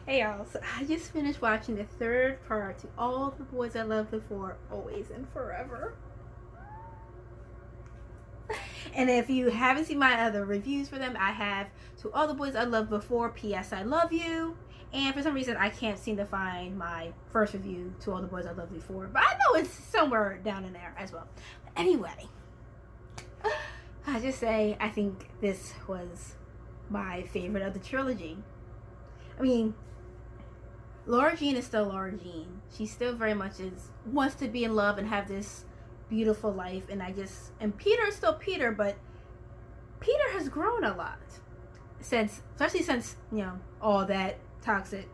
Hey y'all, so I just finished watching the third part to All the Boys I Loved Before, Always and Forever. And if you haven't seen my other reviews for them, I have To All the Boys I Loved Before, P.S. I Love You. And for some reason, I can't seem to find my first review, To All the Boys I Loved Before. But I know it's somewhere down in there as well. But anyway, I just say I think this was my favorite of the trilogy. I mean, Laura Jean is still Laura Jean. She still very much wants to be in love and have this beautiful life. And Peter is still Peter, but Peter has grown a lot especially since all that toxic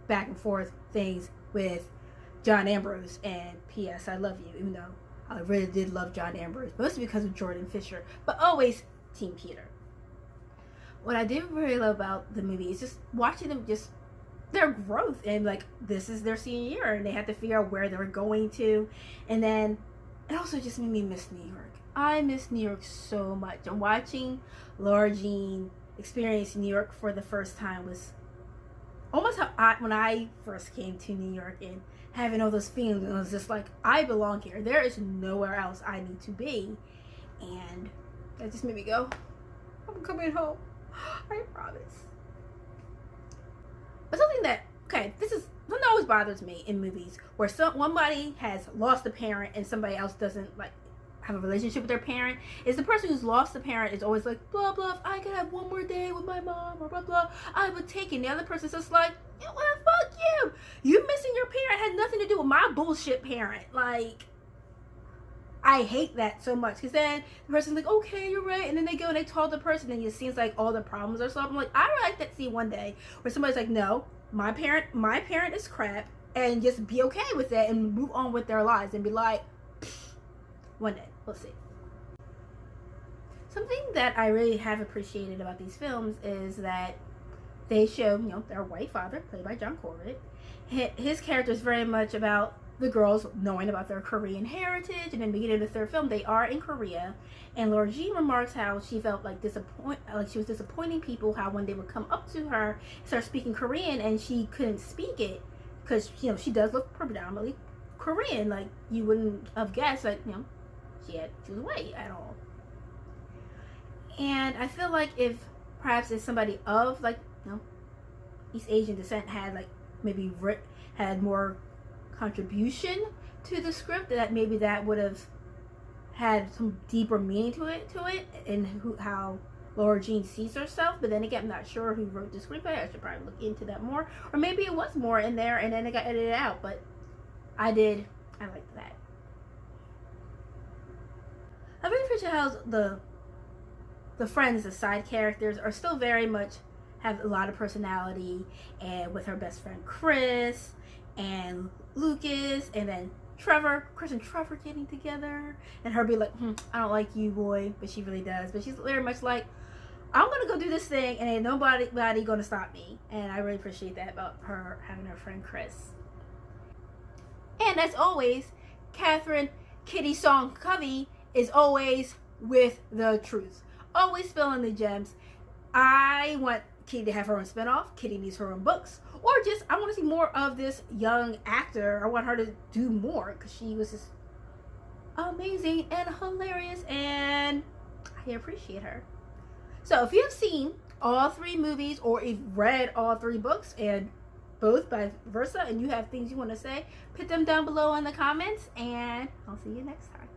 back and forth things with John Ambrose and P.S. I Love You. Even though I really did love John Ambrose, mostly because of Jordan Fisher, but always Team Peter. What I did really love about the movie is just watching them their growth, and like this is their senior year and they have to figure out where they're going to. And then it also just made me miss New York. I miss New York so much, and watching Laura Jean experience New York for the first time was almost when I first came to New York, and having all those feelings. It was just like, I belong here, there is nowhere else I need to be. And that just made me go, I'm coming home, I promise. But something that, this is something that always bothers me in movies, where somebody has lost a parent and somebody else doesn't like have a relationship with their parent, is the person who's lost the parent is always like, blah blah, if I could have one more day with my mom, or blah blah, I would take it. And the other person's just like, well, fuck you. You missing your parent had nothing to do with my bullshit parent. Like, I hate that so much, because then the person's like, okay, you're right, and then they go and they talk to the person, and it seems like all the problems are solved. I'm like, I would like that scene one day where somebody's like, no, my parent is crap, and just be okay with it and move on with their lives, and be like, one day we'll see. Something that I really have appreciated about these films is that they show, their white father, played by John Corbett. His character is very much about the girls knowing about their Korean heritage, and in the beginning of the third film, they are in Korea, and Laura Jean remarks how she felt like she was disappointing people, how when they would come up to her and start speaking Korean and she couldn't speak it, because she does look predominantly Korean, like you wouldn't have guessed that she was white at all. And I feel like if somebody of East Asian descent had maybe had more contribution to the script, that maybe that would have had some deeper meaning to it and how Laura Jean sees herself. But then again, I'm not sure who wrote the screenplay. I should probably look into that more, or maybe it was more in there and then it got edited out. But I liked that. I really appreciate how the friends, the side characters, are still very much have a lot of personality, and with her best friend Chris and Lucas, and then Chris and Trevor getting together, and her be like, I don't like you, boy, but she really does. But she's very much like, I'm gonna go do this thing, and ain't nobody gonna stop me. And I really appreciate that about her having her friend Chris. And as always, Catherine Kitty Song Covey is always with the truth, always spilling the gems. I want Kitty to have her own spinoff. Kitty needs her own books, or just I want to see more of this young actor. I want her to do more, because she was just amazing and hilarious, and I appreciate her. So if you have seen all three movies, or you've read all three books, and both by versa, and you have things you want to say, put them down below in the comments, and I'll see you next time.